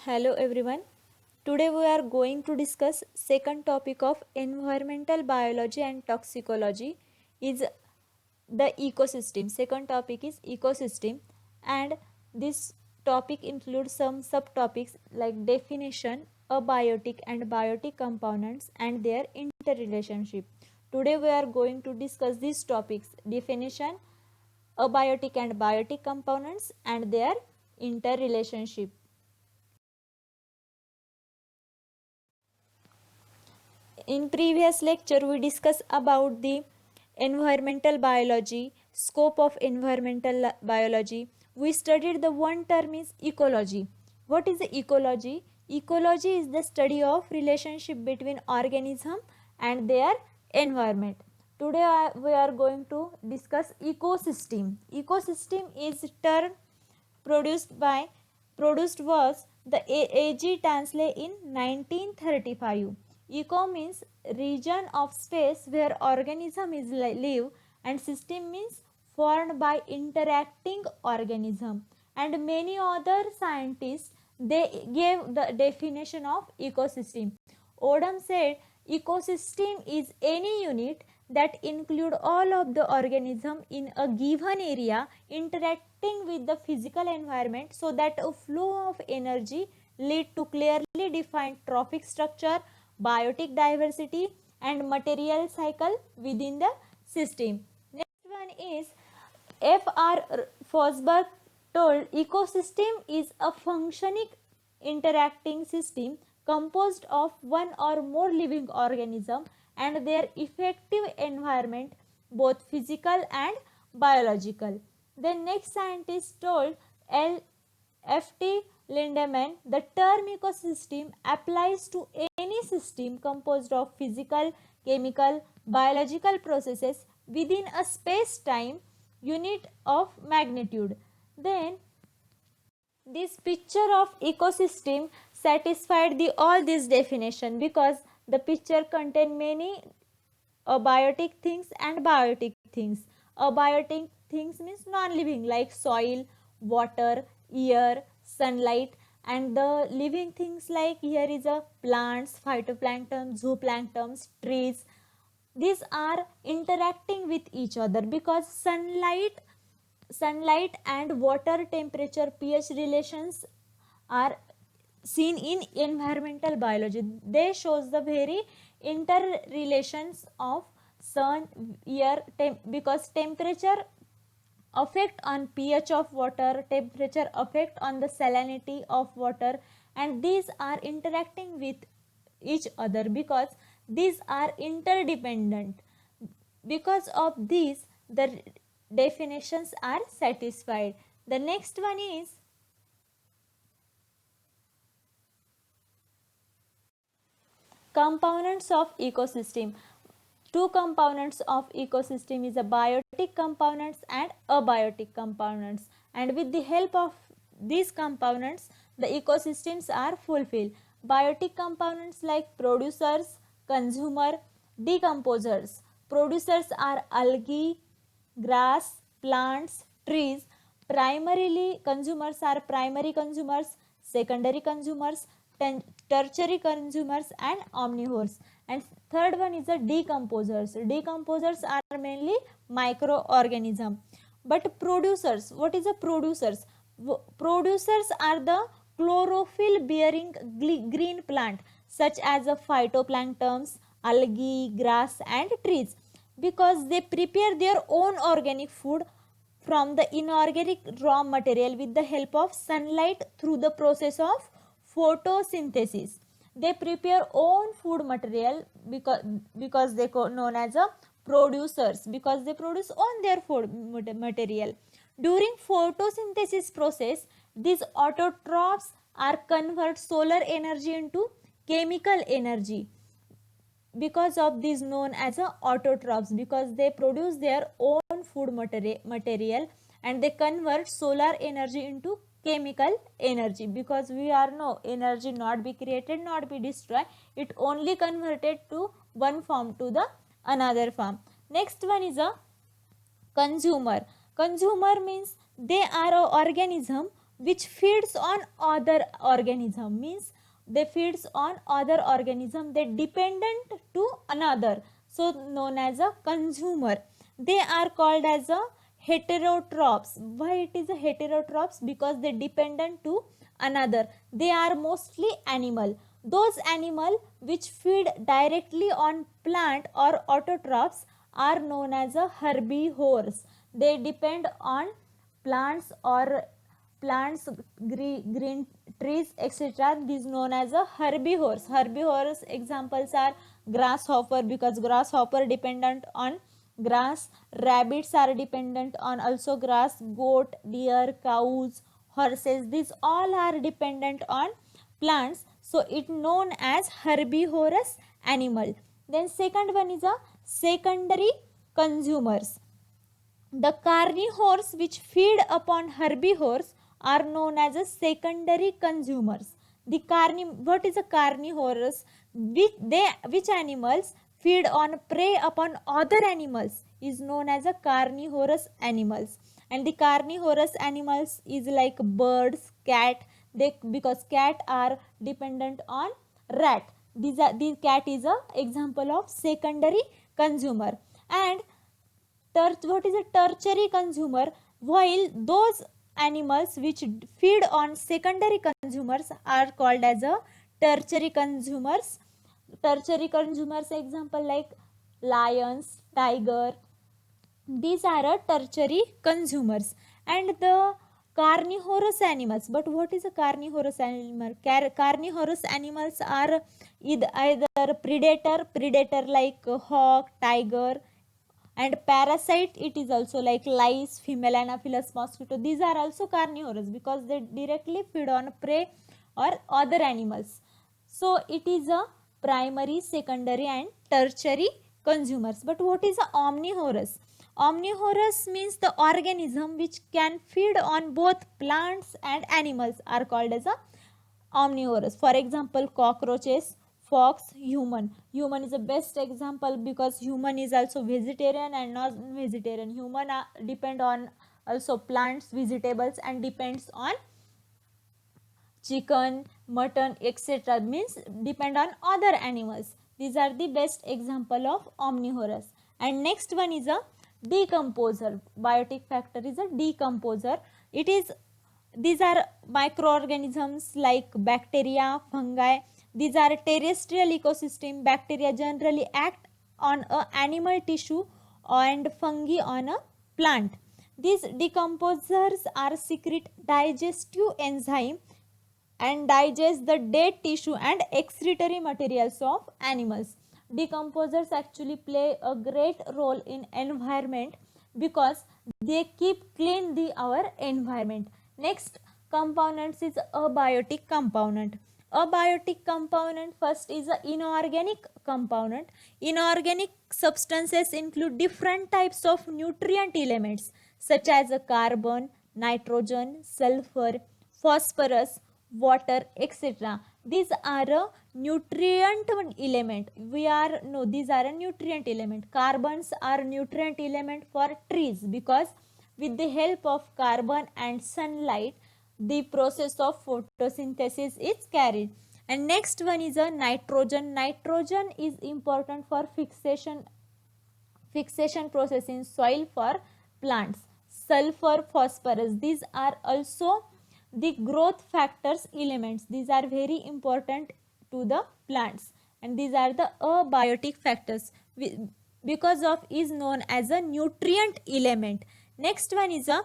Hello everyone. Today we are going to discuss second topic of environmental biology and toxicology is the ecosystem. Second topic is ecosystem, and this topic includes some subtopics like definition, abiotic and biotic components and their interrelationship. Today we are going to discuss these topics: definition, abiotic and biotic components and their interrelationship. In previous lecture we discussed about the environmental biology, scope of environmental biology. We studied the one term is ecology. What is the ecology? Ecology is the study of relationship between organism and their environment. Today we are going to discuss ecosystem. Ecosystem is term produced was the A.G. Tansley in 1935. Eco means region of space where organism is live, and system means formed by interacting organism. And many other scientists they gave the definition of ecosystem. Odum said ecosystem is any unit that include all of the organism in a given area interacting with the physical environment so that a flow of energy lead to clearly defined trophic structure, biotic diversity and material cycle within the system. Next one is F.R. Fosberg told ecosystem is a functioning interacting system composed of one or more living organism and their effective environment, both physical and biological. The next scientist told F.T. Lindemann the term ecosystem applies to any system composed of physical, chemical, biological processes within a space-time unit of magnitude. Then this picture of ecosystem satisfied all these definition because the picture contain many abiotic things and biotic things. Abiotic things means non-living like soil, water, air, sunlight, and the living things like here is a plants, phytoplankton, zooplanktons, trees. These are interacting with each other because sunlight and water temperature pH relations are seen in environmental biology. They shows the very interrelations of sun, air, because temperature affect on pH of water, temperature affect on the salinity of water, and these are interacting with each other because these are interdependent. Because of these the definitions are satisfied. The next one is components of ecosystem. Two components of ecosystem is a biotic components and abiotic components, and with the help of these components the ecosystems are fulfilled. Biotic components like producers, consumer, decomposers. Producers are algae, grass, plants, trees. Primarily consumers are primary consumers, secondary consumers, tertiary consumers and omnivores. And third one is the decomposers. Decomposers are mainly microorganism. But producers, what is the producers? Producers are the chlorophyll bearing green plant such as the phytoplanktons, algae, grass and trees, because they prepare their own organic food from the inorganic raw material with the help of sunlight through the process of photosynthesis. They prepare own food material because they known as a producers, because they produce on their food material. During photosynthesis process, these autotrophs are convert solar energy into chemical energy. Because of these known as a autotrophs, because they produce their own food material and they convert solar energy into chemical energy, because we are no energy not be created, not be destroyed, it only converted to one form to the another form. Next one is a consumer. Consumer means they are an organism which feeds on other organism, means they feeds on other organism, they dependent to another, so known as a consumer. They are called as a heterotrophs. Why it is a heterotrophs? Because they dependent to another. They are mostly animal. Those animal which feed directly on plant or autotrophs are known as a herbivores. They depend on plants or plants, green trees, etc. This is known as a herbivores. Herbivores examples are grasshopper, because grasshopper dependent on grass. Rabbits are dependent on also grass. Goat, deer, cows, horses, these all are dependent on plants, so it known as herbivorous animal. Then second one is a secondary consumers. The carnivores which feed upon herbivores are known as a secondary consumers. The what is a carnivorous? Which animals feed on prey upon other animals is known as a carnivorous animals. And the carnivorous animals is like birds, cat. They, because cat are dependent on rat. The cat is a example of secondary consumer. And what is a tertiary consumer? While those animals which feed on secondary consumers are called as a tertiary consumers. Tertiary consumers example like lions, tiger, these are a tertiary consumers. And the carnivorous animals, but what is a carnivorous animal? Carnivorous animals are either predator like hawk, tiger, and parasite, it is also like lice, female anopheles mosquito. These are also carnivorous because they directly feed on prey or other animals. So it is a primary, secondary and tertiary consumers. But what is a omnivorous? Omnivorous means the organism which can feed on both plants and animals are called as a omnivorous. For example, cockroaches, fox, human. Human is the best example because human is also vegetarian and non-vegetarian. Human depend on also plants, vegetables, and depends on chicken, mutton, etc. means depend on other animals. These are the best example of omnivorous. And next one is a decomposer. Biotic factor is a decomposer. It is, these are microorganisms like bacteria, fungi. These are terrestrial ecosystem. Bacteria generally act on a animal tissue and fungi on a plant. These decomposers are secrete digestive enzyme and digest the dead tissue and excretory materials of animals. Decomposers actually play a great role in environment because they keep clean our environment. Next components is abiotic component. Abiotic component first is a inorganic component. Inorganic substances include different types of nutrient elements such as carbon, nitrogen, sulfur, phosphorus, water, etc. These are a nutrient element. These are a nutrient element. Carbons are nutrient element for trees because with the help of carbon and sunlight, the process of photosynthesis is carried. And next one is a nitrogen. Nitrogen is important for fixation process in soil for plants. Sulfur, phosphorus, these are also the growth factors elements. These are very important to the plants and these are the abiotic factors because of is known as a nutrient element. Next one is a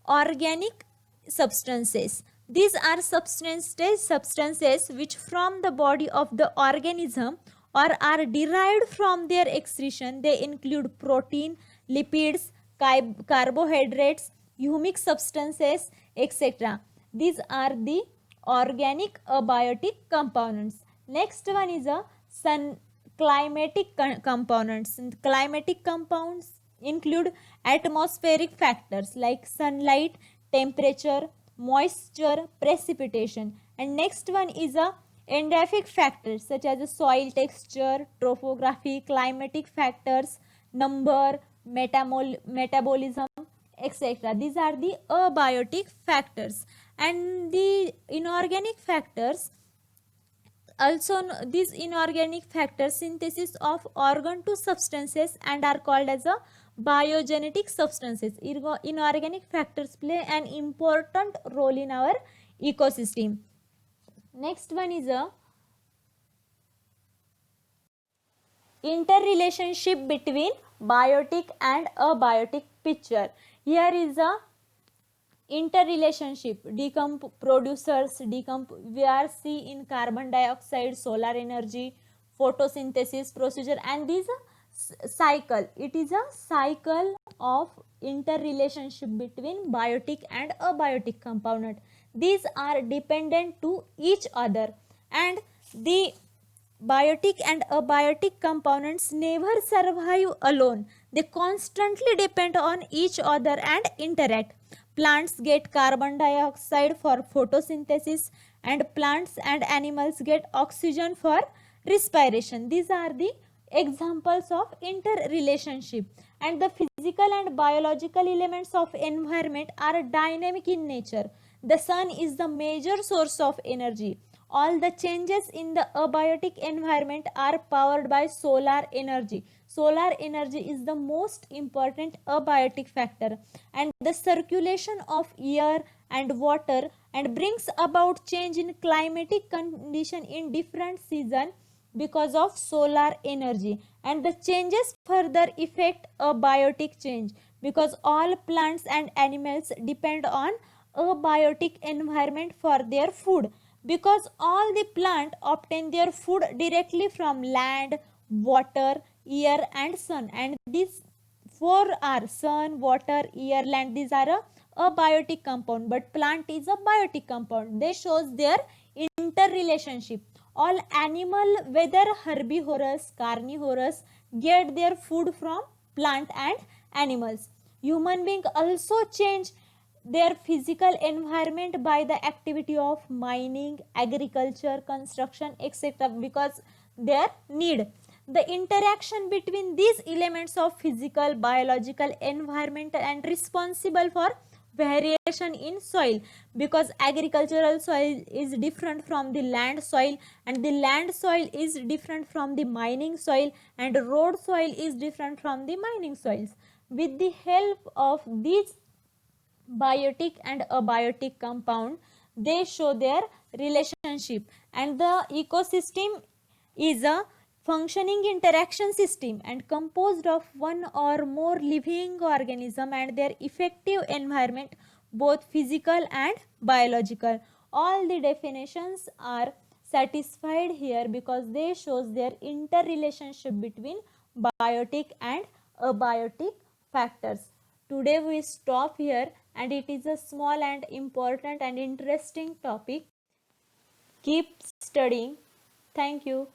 organic substances. These are substances which from the body of the organism or are derived from their excretion. They include protein, lipids, carbohydrates, humic substances, etc. These are the organic abiotic components. Next one is a climatic components. Climatic compounds include atmospheric factors like sunlight, temperature, moisture, precipitation. And next one is a endophic factors such as soil texture, topography, climatic factors, number, metabolism, etc. These are the abiotic factors. And the inorganic factors, also these inorganic factors synthesis of organ to substances and are called as a biogenetic substances. Inorganic factors play an important role in our ecosystem. Next one is a interrelationship between biotic and abiotic picture. Here is a interrelationship. Producers we are see in carbon dioxide, solar energy, photosynthesis procedure, and this cycle. It is a cycle of interrelationship between biotic and abiotic component. These are dependent to each other, and the biotic and abiotic components never survive alone. They constantly depend on each other and interact. Plants get carbon dioxide for photosynthesis, and plants and animals get oxygen for respiration. These are the examples of interrelationship. And the physical and biological elements of environment are dynamic in nature. The sun is the major source of energy. All the changes in the abiotic environment are powered by solar energy. Solar energy is the most important abiotic factor, and the circulation of air and water and brings about change in climatic condition in different season because of solar energy. And the changes further affect abiotic change because all plants and animals depend on abiotic environment for their food, because all the plant obtain their food directly from land, water, air and sun. And these four are sun, water, air, land. These are a abiotic compound, but plant is a biotic compound. They shows their interrelationship. All animal, whether herbivorous, carnivorous, get their food from plant and animals. Human being also change their physical environment by the activity of mining, agriculture, construction, etc., because their need. The interaction between these elements of physical, biological environment and responsible for variation in soil, because agricultural soil is different from the land soil, and the land soil is different from the mining soil, and road soil is different from the mining soils. With the help of these biotic and abiotic compound, they show their relationship. And the ecosystem is a functioning interaction system and composed of one or more living organism and their effective environment, both physical and biological. All the definitions are satisfied here because they shows their interrelationship between biotic and abiotic factors. Today we stop here, and it is a small and important and interesting topic. Keep studying. Thank you.